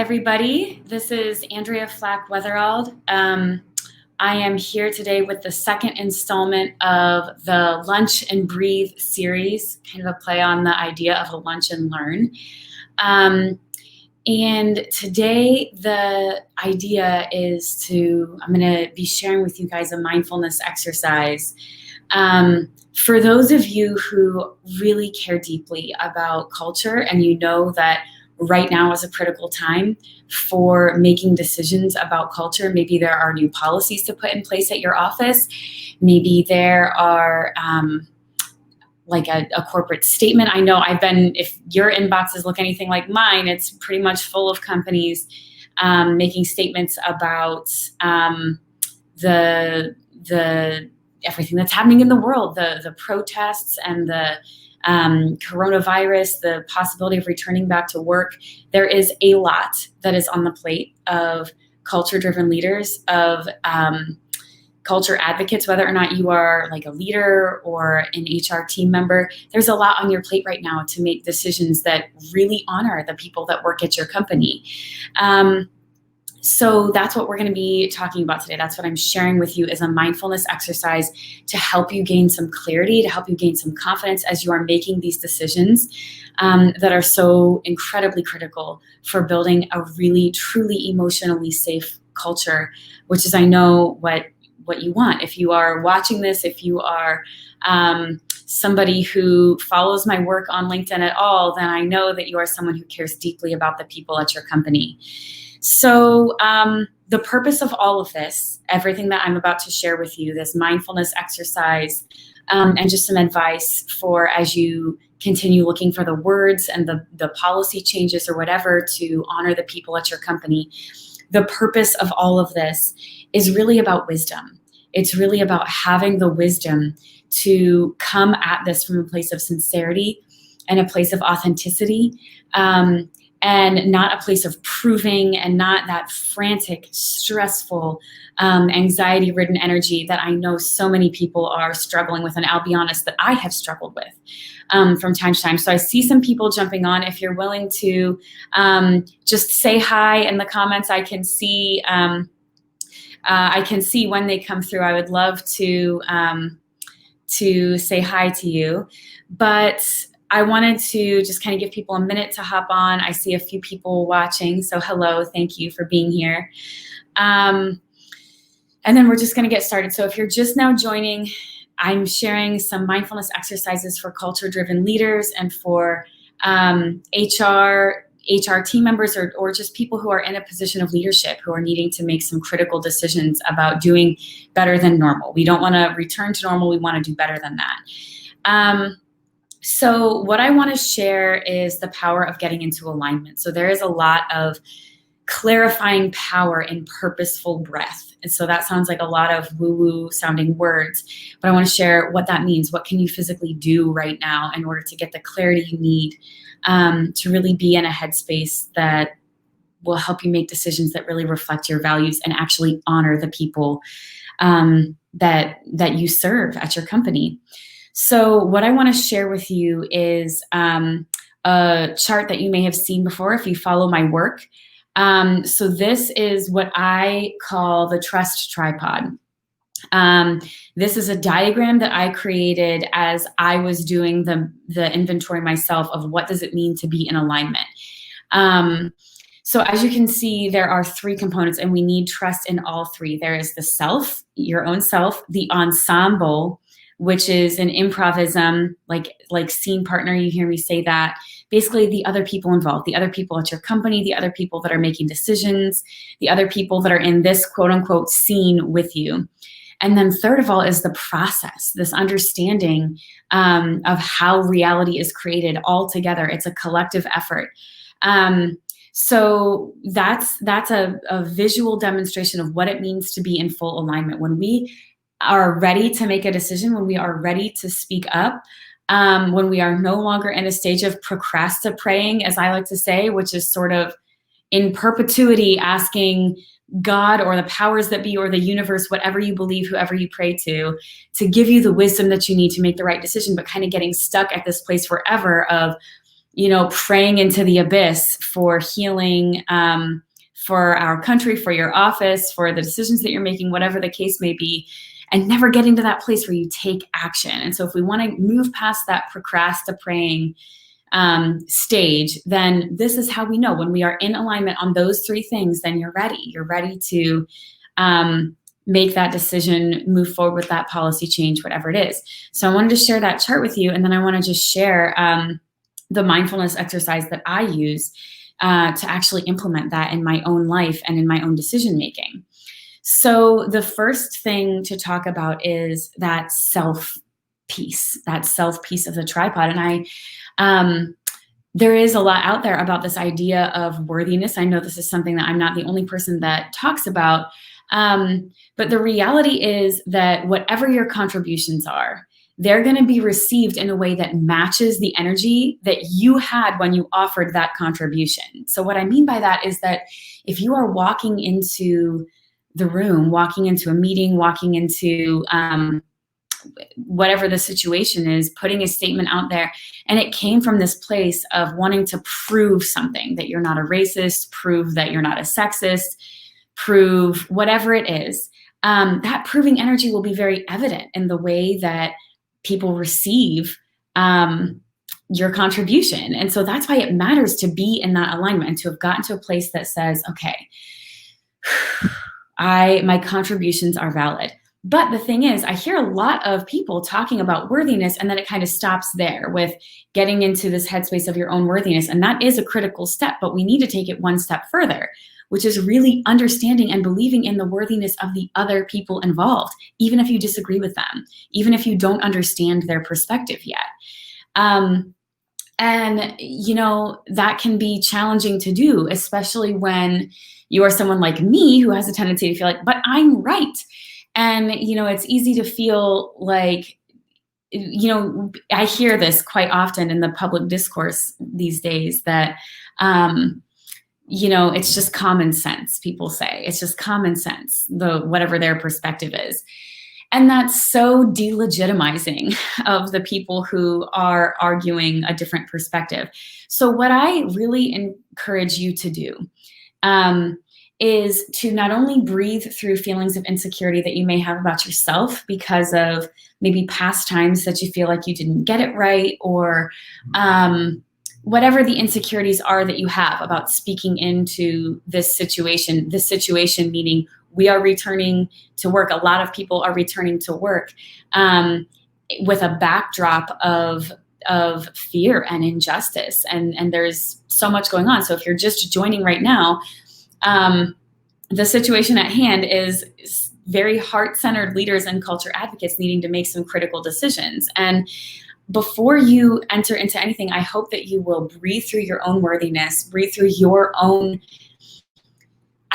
everybody. This is Andrea Flack-Wetherald. I am here today with the second installment of the Lunch and Breathe series, kind of a play on the idea of a lunch and learn. And today the idea is I'm going to be sharing with you guys a mindfulness exercise. For those of you who really care deeply about culture and you know that right now is a critical time for making decisions about culture. Maybe there are new policies to put in place at your office. Maybe there are like a corporate statement. I know if your inboxes look anything like mine, it's pretty much full of companies making statements about the everything that's happening in the world, the protests and the coronavirus, the possibility of returning back to work. There is a lot that is on the plate of culture-driven leaders, of culture advocates, whether or not you are like a leader or an HR team member. There's a lot on your plate right now to make decisions that really honor the people that work at your company. So that's what we're going to be talking about today. That's what I'm sharing with you as a mindfulness exercise to help you gain some clarity, to help you gain some confidence as you are making these decisions that are so incredibly critical for building a really, truly emotionally safe culture, which is, I know, what you want. If you are watching this, if you are somebody who follows my work on LinkedIn at all, then I know that you are someone who cares deeply about the people at your company. So the purpose of all of this, everything that I'm about to share with you, this mindfulness exercise, and just some advice for as you continue looking for the words and the policy changes or whatever to honor the people at your company, the purpose of all of this is really about wisdom. It's really about having the wisdom to come at this from a place of sincerity and a place of authenticity, and not a place of proving and not that frantic, stressful, anxiety-ridden energy that I know so many people are struggling with. And I'll be honest that I have struggled with from time to time. So I see some people jumping on. If you're willing to just say hi in the comments, I can see when they come through. I would love to say hi to you. But I wanted to just kind of give people a minute to hop on. I see a few people watching, so hello, thank you for being here. And then we're just going to get started. So if you're just now joining, I'm sharing some mindfulness exercises for culture-driven leaders and for HR team members or just people who are in a position of leadership who are needing to make some critical decisions about doing better than normal. We don't want to return to normal. We want to do better than that. So what I want to share is the power of getting into alignment. So there is a lot of clarifying power in purposeful breath. And so that sounds like a lot of woo-woo sounding words, but I want to share what that means. What can you physically do right now in order to get the clarity you need to really be in a headspace that will help you make decisions that really reflect your values and actually honor the people that you serve at your company. So what I want to share with you is a chart that you may have seen before if you follow my work. So this is what I call the trust tripod. This is a diagram that I created as I was doing the inventory myself of what does it mean to be in alignment. So as you can see, there are three components and we need trust in all three. There is the self, your own self, the ensemble, which is an improvism, like scene partner, you hear me say that. Basically the other people involved, the other people at your company, the other people that are making decisions, the other people that are in this quote unquote scene with you. And then third of all is the process, this understanding of how reality is created all together. It's a collective effort. So that's a visual demonstration of what it means to be in full alignment. When we are ready to make a decision, when we are ready to speak up, when we are no longer in a stage of procrastinating, as I like to say, which is sort of in perpetuity asking God or the powers that be or the universe, whatever you believe, whoever you pray to give you the wisdom that you need to make the right decision, but kind of getting stuck at this place forever of, praying into the abyss for healing, for our country, for your office, for the decisions that you're making, whatever the case may be, and never getting to that place where you take action. And so if we want to move past that praying stage, then this is how we know when we are in alignment on those three things, then you're ready. You're ready to make that decision, move forward with that policy change, whatever it is. So I wanted to share that chart with you. And then I want to just share the mindfulness exercise that I use to actually implement that in my own life and in my own decision making. So the first thing to talk about is that self piece of the tripod. And there is a lot out there about this idea of worthiness. I know this is something that I'm not the only person that talks about. But the reality is that whatever your contributions are, they're going to be received in a way that matches the energy that you had when you offered that contribution. So what I mean by that is that if you are walking into the room, walking into a meeting, walking into whatever the situation is, putting a statement out there, and it came from this place of wanting to prove something, that you're not a racist, prove that you're not a sexist, prove whatever it is, that proving energy will be very evident in the way that people receive your contribution. And so that's why it matters to be in that alignment and to have gotten to a place that says, okay, my contributions are valid. But the thing is, I hear a lot of people talking about worthiness, and then it kind of stops there with getting into this headspace of your own worthiness. And that is a critical step, but we need to take it one step further, which is really understanding and believing in the worthiness of the other people involved, even if you disagree with them, even if you don't understand their perspective yet. And, that can be challenging to do, especially when you are someone like me who has a tendency to feel like, but I'm right. And, it's easy to feel like, I hear this quite often in the public discourse these days that, it's just common sense, people say. It's just common sense, whatever their perspective is. And that's so delegitimizing of the people who are arguing a different perspective. So what I really encourage you to do is to not only breathe through feelings of insecurity that you may have about yourself because of maybe past times that you feel like you didn't get it right, or whatever the insecurities are that you have about speaking into this situation meaning we are returning to work. A lot of people are returning to work with a backdrop of fear and injustice. And there's so much going on. So if you're just joining right now, the situation at hand is very heart-centered leaders and culture advocates needing to make some critical decisions. And before you enter into anything, I hope that you will breathe through your own worthiness, breathe through your own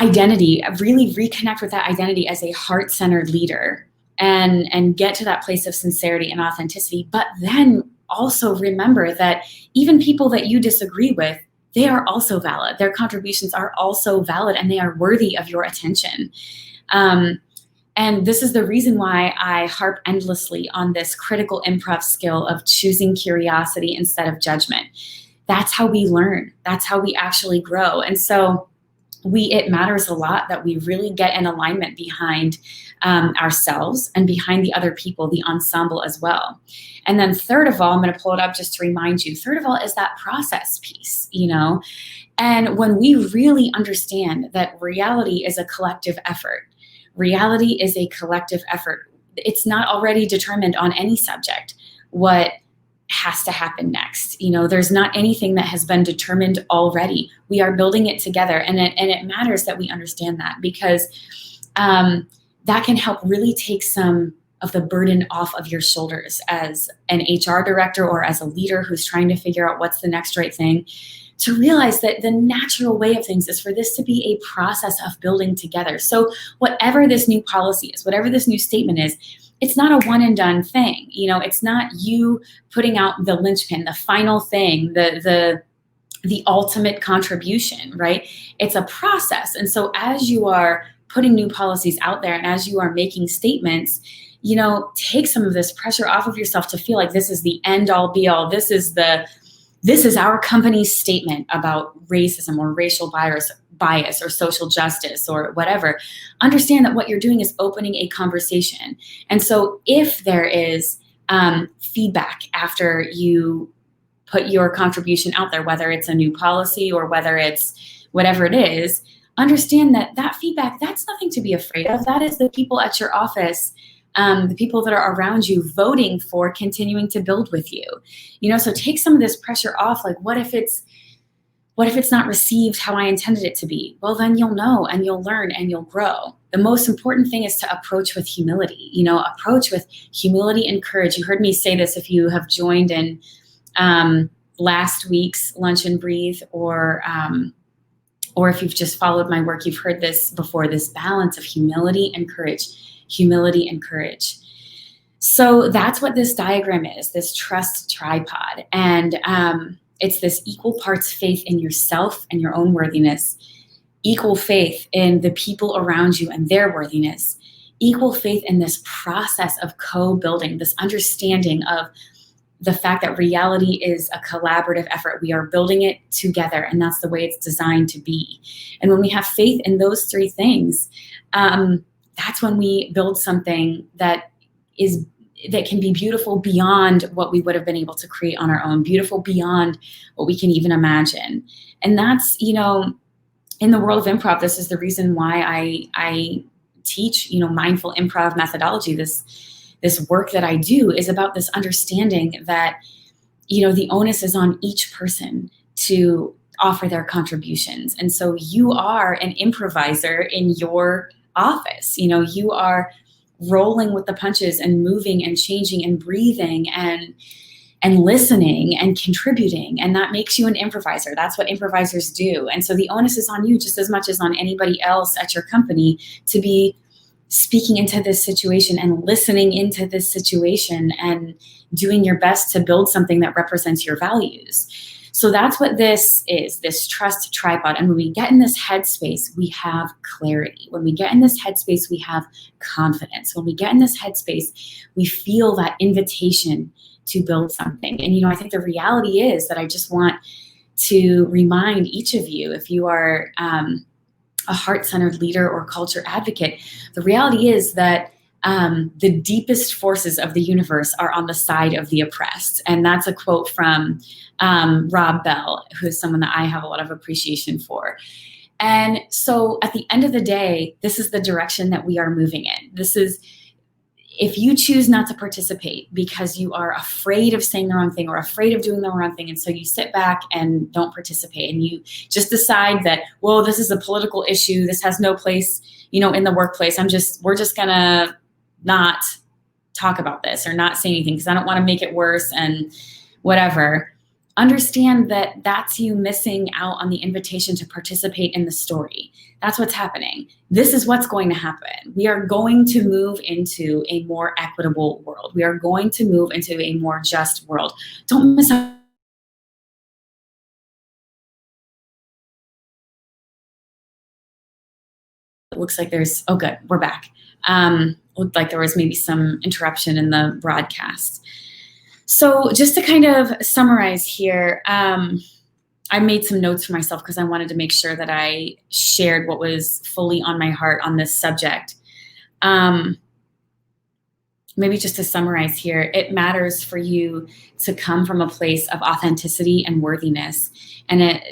identity, really reconnect with that identity as a heart-centered leader and get to that place of sincerity and authenticity. But then also remember that even people that you disagree with, they are also valid. Their contributions are also valid, and they are worthy of your attention. And this is the reason why I harp endlessly on this critical improv skill of choosing curiosity instead of judgment. That's how we learn. That's how we actually grow. And so it matters a lot that we really get in alignment behind ourselves and behind the other people, the ensemble as well. And then third of all, I'm going to pull it up just to remind you, third of all is that process piece, and when we really understand that reality is a collective effort, reality is a collective effort. It's not already determined on any subject what has to happen next. There's not anything that has been determined already. We are building it together. And it matters that we understand that, because that can help really take some of the burden off of your shoulders as an HR director or as a leader who's trying to figure out what's the next right thing, to realize that the natural way of things is for this to be a process of building together. So whatever this new policy is, whatever this new statement is, it's not a one and done thing. It's not you putting out the linchpin, the final thing, the ultimate contribution, right? It's a process. And so as you are putting new policies out there and as you are making statements, take some of this pressure off of yourself to feel like this is the end all be all. This is the this is our company's statement about racism or racial bias or social justice or whatever. Understand that what you're doing is opening a conversation. And so if there is feedback after you put your contribution out there, whether it's a new policy or whether it's whatever it is, understand that that feedback, that's nothing to be afraid of. That is the people at your office, the people that are around you voting for continuing to build with you. So take some of this pressure off. Like, what if it's not received how I intended it to be? Well, then you'll know and you'll learn and you'll grow. The most important thing is to approach with humility, approach with humility and courage. You heard me say this if you have joined in last week's Lunch and Breathe, or if you've just followed my work, you've heard this before, this balance of humility and courage. So that's what this diagram is, this trust tripod. And it's this equal parts faith in yourself and your own worthiness, equal faith in the people around you and their worthiness, equal faith in this process of co-building, this understanding of the fact that reality is a collaborative effort. We are building it together, and that's the way it's designed to be. And when we have faith in those three things, that's when we build something that can be beautiful beyond what we would have been able to create on our own, beautiful beyond what we can even imagine. And that's, in the world of improv, this is the reason why I teach, mindful improv methodology. This work that I do is about this understanding that, the onus is on each person to offer their contributions. And so you are an improviser in your office. You are rolling with the punches and moving and changing and breathing and listening and contributing. And that makes you an improviser. That's what improvisers do. And so the onus is on you just as much as on anybody else at your company to be speaking into this situation and listening into this situation and doing your best to build something that represents your values. So that's what this is, this trust tripod. And when we get in this headspace, we have clarity. When we get in this headspace, we have confidence. When we get in this headspace, we feel that invitation to build something. And, I think the reality is that I just want to remind each of you, if you are a heart-centered leader or culture advocate, the reality is that the deepest forces of the universe are on the side of the oppressed. And that's a quote from Rob Bell, who's someone that I have a lot of appreciation for. And so at the end of the day, this is the direction that we are moving in. If you choose not to participate because you are afraid of saying the wrong thing or afraid of doing the wrong thing, and so you sit back and don't participate, and you just decide that, well, this is a political issue, this has no place, in the workplace, we're just gonna not talk about this or not say anything because I don't want to make it worse and whatever. Understand that that's you missing out on the invitation to participate in the story. That's what's happening. This is what's going to happen. We are going to move into a more equitable world. We are going to move into a more just world. Don't miss out. It looks like oh good, we're back. Looked like there was maybe some interruption in the broadcast. So just to kind of summarize here, I made some notes for myself because I wanted to make sure that I shared what was fully on my heart on this subject. Maybe just to summarize here, it matters for you to come from a place of authenticity and worthiness,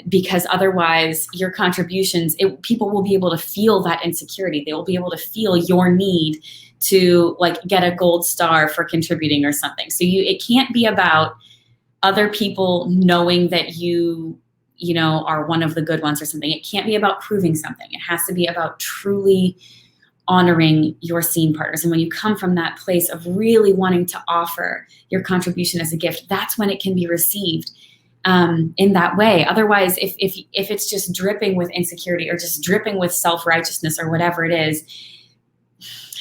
because otherwise your contributions, people will be able to feel that insecurity. They will be able to feel your need to get a gold star for contributing or something. So it can't be about other people knowing that you are one of the good ones or something. It can't be about proving something. It has to be about truly honoring your scene partners. And when you come from that place of really wanting to offer your contribution as a gift, that's when it can be received in that way. Otherwise, if it's just dripping with insecurity or just dripping with self-righteousness or whatever it is,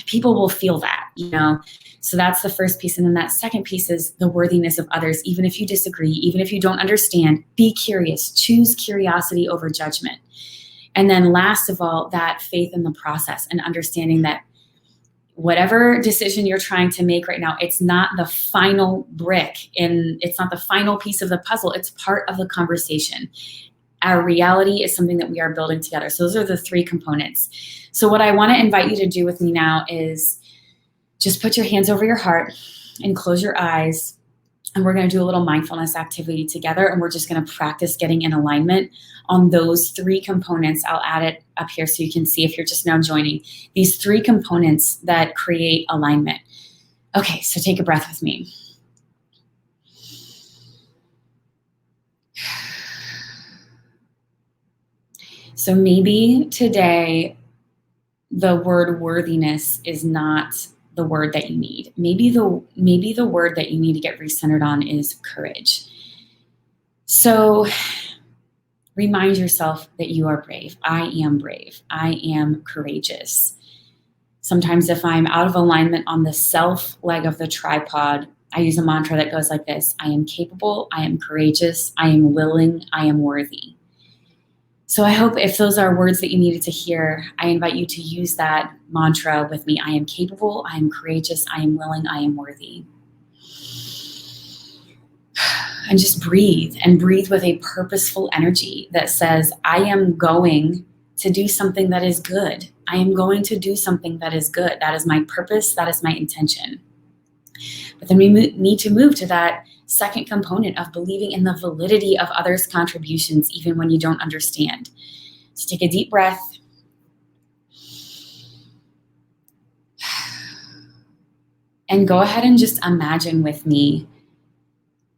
people will feel that, So that's the first piece. And then that second piece is the worthiness of others. Even if you disagree, even if you don't understand, be curious. Choose curiosity over judgment. And then last of all, that faith in the process and understanding that whatever decision you're trying to make right now, it's not the final brick it's not the final piece of the puzzle. It's part of the conversation. Our reality is something that we are building together. So those are the 3 components. So what I want to invite you to do with me now is just put your hands over your heart and close your eyes. And we're going to do a little mindfulness activity together. And we're just going to practice getting in alignment on those 3 components. I'll add it up here so you can see if you're just now joining. These 3 components that create alignment. Okay, so take a breath with me. So maybe today the word worthiness is not the word that you need. Maybe the word that you need to get recentered on is courage. So remind yourself that you are brave. I am brave. I am courageous. Sometimes if I'm out of alignment on the self leg of the tripod, I use a mantra that goes like this: I am capable, I am courageous, I am willing, I am worthy. So I hope if those are words that you needed to hear, I invite you to use that mantra with me. I am capable, I am courageous, I am willing, I am worthy. And just breathe, and breathe with a purposeful energy that says, I am going to do something that is good. I am going to do something that is good. That is my purpose. That is my intention. But then we need to move to that second component of believing in the validity of others' contributions, even when you don't understand. So take a deep breath. And go ahead and just imagine with me,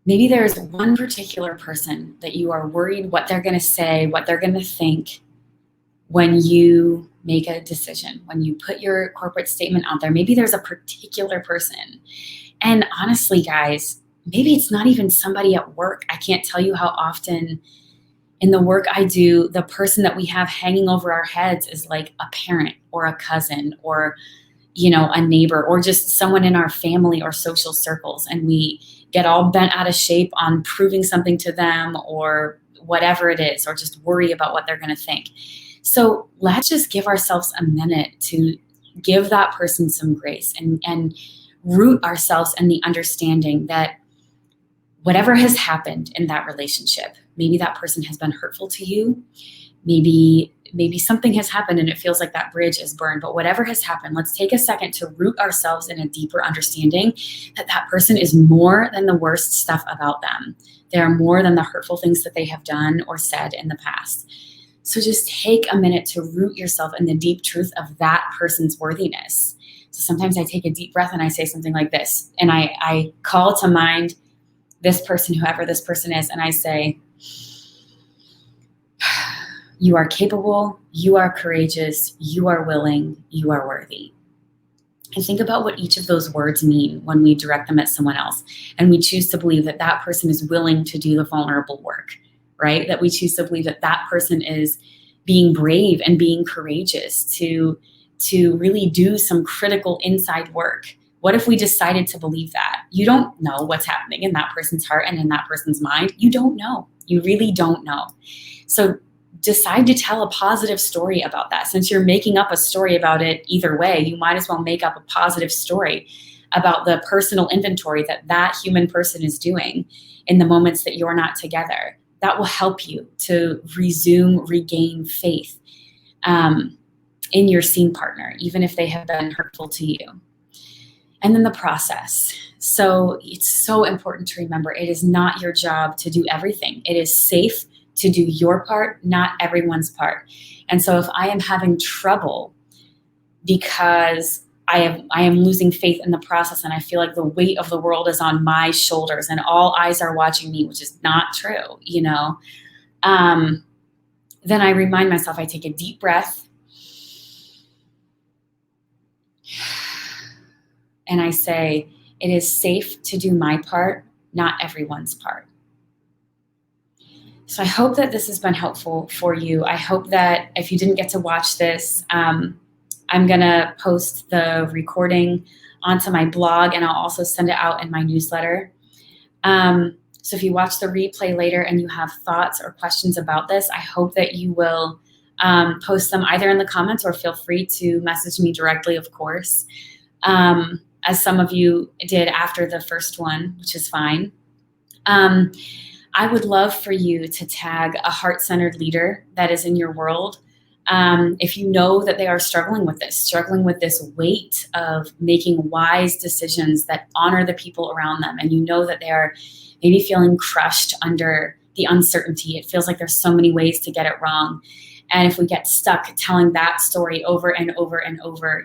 maybe there's one particular person that you are worried what they're going to say, what they're going to think when you make a decision, when you put your corporate statement out there. Maybe there's a particular person. And honestly, guys, maybe it's not even somebody at work. I can't tell you how often in the work I do, the person that we have hanging over our heads is like a parent or a cousin or, a neighbor or just someone in our family or social circles. And we get all bent out of shape on proving something to them or whatever it is, or just worry about what they're going to think. So let's just give ourselves a minute to give that person some grace and root ourselves in the understanding that whatever has happened in that relationship, maybe that person has been hurtful to you, maybe something has happened and it feels like that bridge is burned, but whatever has happened, let's take a second to root ourselves in a deeper understanding that that person is more than the worst stuff about them. They are more than the hurtful things that they have done or said in the past. So just take a minute to root yourself in the deep truth of that person's worthiness. So sometimes I take a deep breath and I say something like this, and I call to mind this person, whoever this person is, and I say, you are capable, you are courageous, you are willing, you are worthy. And think about what each of those words mean when we direct them at someone else. And we choose to believe that that person is willing to do the vulnerable work, right? That we choose to believe that that person is being brave and being courageous to really do some critical inside work. What if we decided to believe that? You don't know what's happening in that person's heart and in that person's mind. You don't know. You really don't know. So decide to tell a positive story about that. Since you're making up a story about it either way, you might as well make up a positive story about the personal inventory that that human person is doing in the moments that you're not together. That will help you to regain faith in your scene partner, even if they have been hurtful to you. And then the process. So it's so important to remember, it is not your job to do everything. It is safe to do your part, not everyone's part. And so if I am having trouble because I am losing faith in the process and I feel like the weight of the world is on my shoulders and all eyes are watching me, which is not true, then I remind myself, I take a deep breath and I say, it is safe to do my part, not everyone's part. So I hope that this has been helpful for you. I hope that if you didn't get to watch this, I'm going to post the recording onto my blog, and I'll also send it out in my newsletter. So if you watch the replay later and you have thoughts or questions about this, I hope that you will post them either in the comments or feel free to message me directly, of course. as some of you did after the first one, which is fine. I would love for you to tag a heart-centered leader that is in your world. If you know that they are struggling with this weight of making wise decisions that honor the people around them, and you know that they are maybe feeling crushed under the uncertainty. It feels like there's so many ways to get it wrong. And if we get stuck telling that story over and over and over,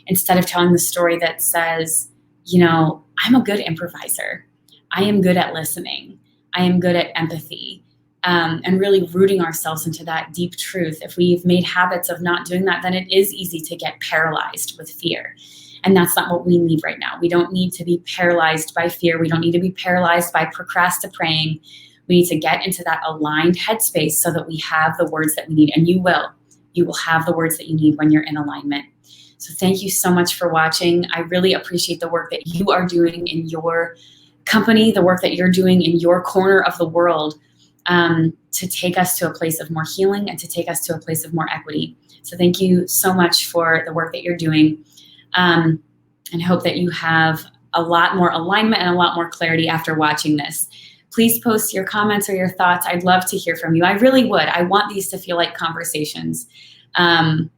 instead of telling the story that says, I'm a good improviser. I am good at listening. I am good at empathy. And really rooting ourselves into that deep truth. If we've made habits of not doing that, then it is easy to get paralyzed with fear. And that's not what we need right now. We don't need to be paralyzed by fear. We don't need to be paralyzed by procrastinating. We need to get into that aligned headspace so that we have the words that we need. And you will have the words that you need when you're in alignment. So thank you so much for watching. I really appreciate the work that you are doing in your company, the work that you're doing in your corner of the world, to take us to a place of more healing and to take us to a place of more equity. So thank you so much for the work that you're doing, and hope that you have a lot more alignment and a lot more clarity after watching this. Please post your comments or your thoughts. I'd love to hear from you. I really would. I want these to feel like conversations, and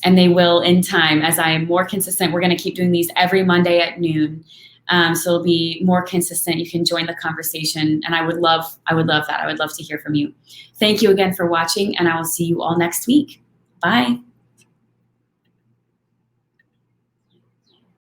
they will in time as I am more consistent. We're going to keep doing these every Monday at noon. So it'll be more consistent. You can join the conversation, and I would love that. I would love to hear from you. Thank you again for watching, and I will see you all next week. Bye.